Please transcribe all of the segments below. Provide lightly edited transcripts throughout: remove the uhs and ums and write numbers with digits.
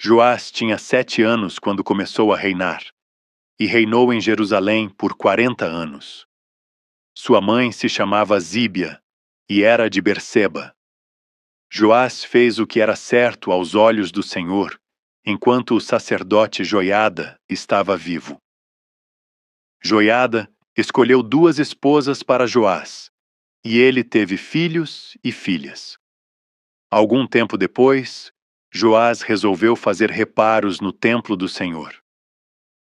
Joás tinha 7 anos quando começou a reinar, e reinou em Jerusalém por 40 anos. Sua mãe se chamava Zíbia, e era de Berseba. Joás fez o que era certo aos olhos do Senhor, enquanto o sacerdote Joiada estava vivo. Joiada escolheu 2 esposas para Joás, e ele teve filhos e filhas. Algum tempo depois, Joás resolveu fazer reparos no templo do Senhor.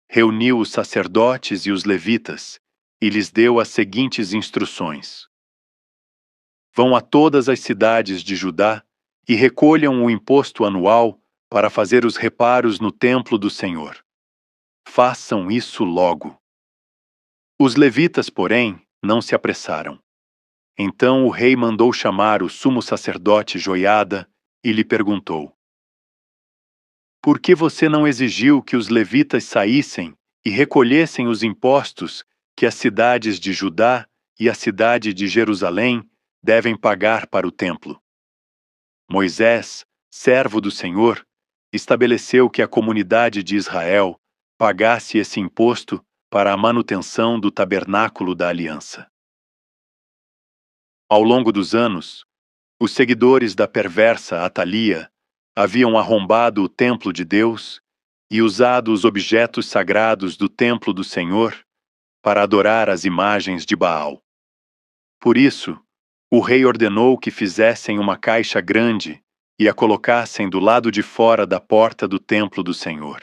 Reuniu os sacerdotes e os levitas e lhes deu as seguintes instruções: vão a todas as cidades de Judá e recolham o imposto anual para fazer os reparos no templo do Senhor. Façam isso logo. Os levitas, porém, não se apressaram. Então o rei mandou chamar o sumo sacerdote Joiada e lhe perguntou: por que você não exigiu que os levitas saíssem e recolhessem os impostos que as cidades de Judá e a cidade de Jerusalém devem pagar para o templo? Moisés, servo do Senhor, estabeleceu que a comunidade de Israel pagasse esse imposto para a manutenção do tabernáculo da aliança. Ao longo dos anos, os seguidores da perversa Atalia haviam arrombado o templo de Deus e usado os objetos sagrados do templo do Senhor para adorar as imagens de Baal. Por isso, o rei ordenou que fizessem uma caixa grande e a colocassem do lado de fora da porta do templo do Senhor.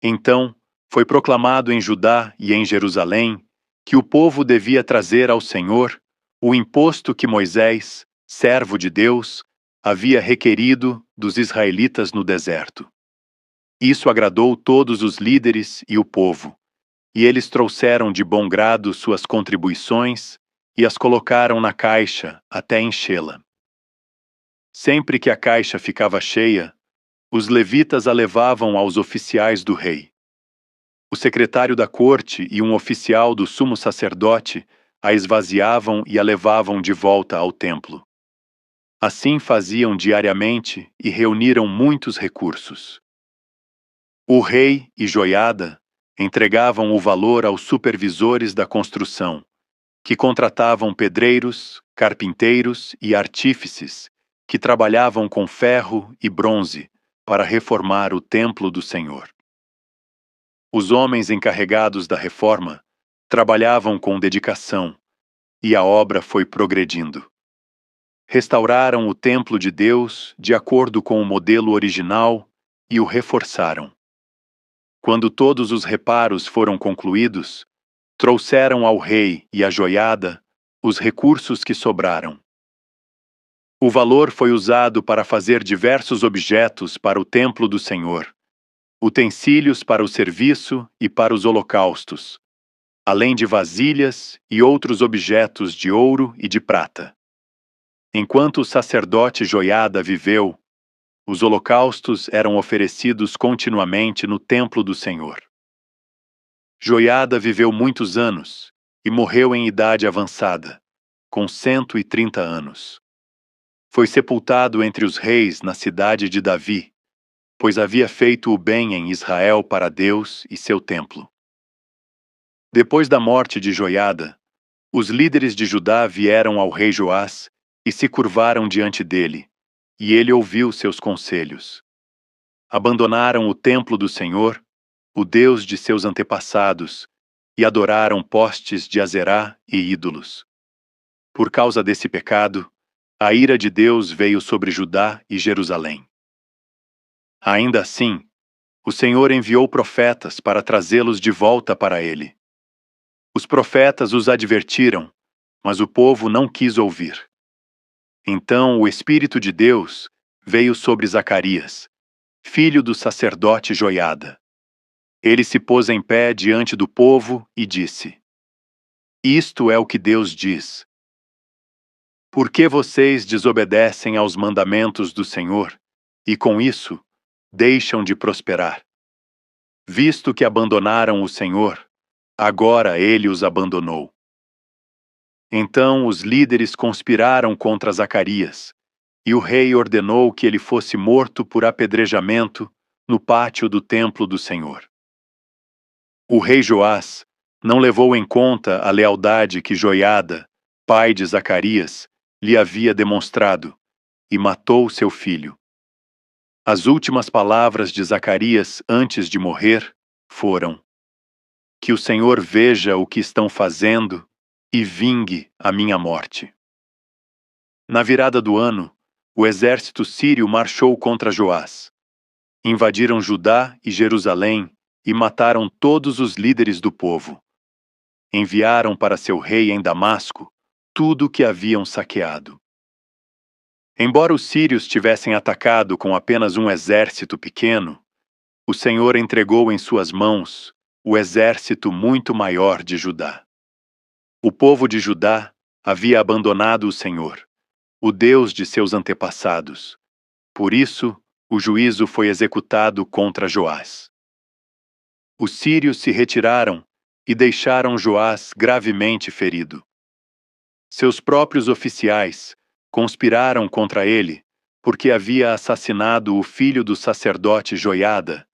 Então, foi proclamado em Judá e em Jerusalém que o povo devia trazer ao Senhor o imposto que Moisés, servo de Deus, havia requerido dos israelitas no deserto. Isso agradou todos os líderes e o povo, e eles trouxeram de bom grado suas contribuições e as colocaram na caixa até enchê-la. Sempre que a caixa ficava cheia, os levitas a levavam aos oficiais do rei. O secretário da corte e um oficial do sumo sacerdote a esvaziavam e a levavam de volta ao templo. Assim faziam diariamente e reuniram muitos recursos. O rei e Joiada entregavam o valor aos supervisores da construção, que contratavam pedreiros, carpinteiros e artífices que trabalhavam com ferro e bronze para reformar o templo do Senhor. Os homens encarregados da reforma trabalhavam com dedicação, e a obra foi progredindo. Restauraram o templo de Deus de acordo com o modelo original e o reforçaram. Quando todos os reparos foram concluídos, trouxeram ao rei e à joiada os recursos que sobraram. O valor foi usado para fazer diversos objetos para o templo do Senhor, utensílios para o serviço e para os holocaustos, além de vasilhas e outros objetos de ouro e de prata. Enquanto o sacerdote Joiada viveu, os holocaustos eram oferecidos continuamente no templo do Senhor. Joiada viveu muitos anos e morreu em idade avançada, com 130 anos. Foi sepultado entre os reis na cidade de Davi, pois havia feito o bem em Israel para Deus e seu templo. Depois da morte de Joiada, os líderes de Judá vieram ao rei Joás e se curvaram diante dele, e ele ouviu seus conselhos. Abandonaram o templo do Senhor, o Deus de seus antepassados, e adoraram postes de Azerá e ídolos. Por causa desse pecado, a ira de Deus veio sobre Judá e Jerusalém. Ainda assim, o Senhor enviou profetas para trazê-los de volta para ele. Os profetas os advertiram, mas o povo não quis ouvir. Então o Espírito de Deus veio sobre Zacarias, filho do sacerdote Joiada. Ele se pôs em pé diante do povo e disse: isto é o que Deus diz. Por que vocês desobedecem aos mandamentos do Senhor e, com isso, deixam de prosperar? Visto que abandonaram o Senhor, agora ele os abandonou. Então os líderes conspiraram contra Zacarias e o rei ordenou que ele fosse morto por apedrejamento no pátio do templo do Senhor. O rei Joás não levou em conta a lealdade que Joiada, pai de Zacarias, lhe havia demonstrado, e matou seu filho. As últimas palavras de Zacarias antes de morrer foram: que o Senhor veja o que estão fazendo e vingue a minha morte. Na virada do ano, o exército sírio marchou contra Joás. Invadiram Judá e Jerusalém e mataram todos os líderes do povo. Enviaram para seu rei em Damasco tudo o que haviam saqueado. Embora os sírios tivessem atacado com apenas um exército pequeno, o Senhor entregou em suas mãos o exército muito maior de Judá. O povo de Judá havia abandonado o Senhor, o Deus de seus antepassados. Por isso, o juízo foi executado contra Joás. Os sírios se retiraram e deixaram Joás gravemente ferido. Seus próprios oficiais conspiraram contra ele porque havia assassinado o filho do sacerdote Joiada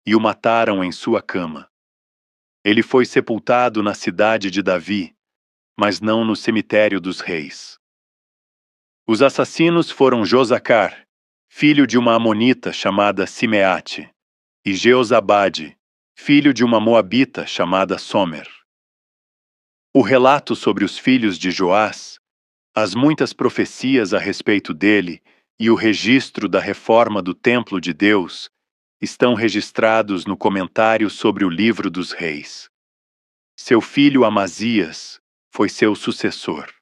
e o mataram em sua cama. Ele foi sepultado na cidade de Davi, mas não no cemitério dos reis. Os assassinos foram Josacar, filho de uma amonita chamada Simeate, e Jeozabade, filho de uma moabita chamada Somer. O relato sobre os filhos de Joás, as muitas profecias a respeito dele e o registro da reforma do templo de Deus estão registrados no comentário sobre o livro dos reis. Seu filho Amazias foi seu sucessor.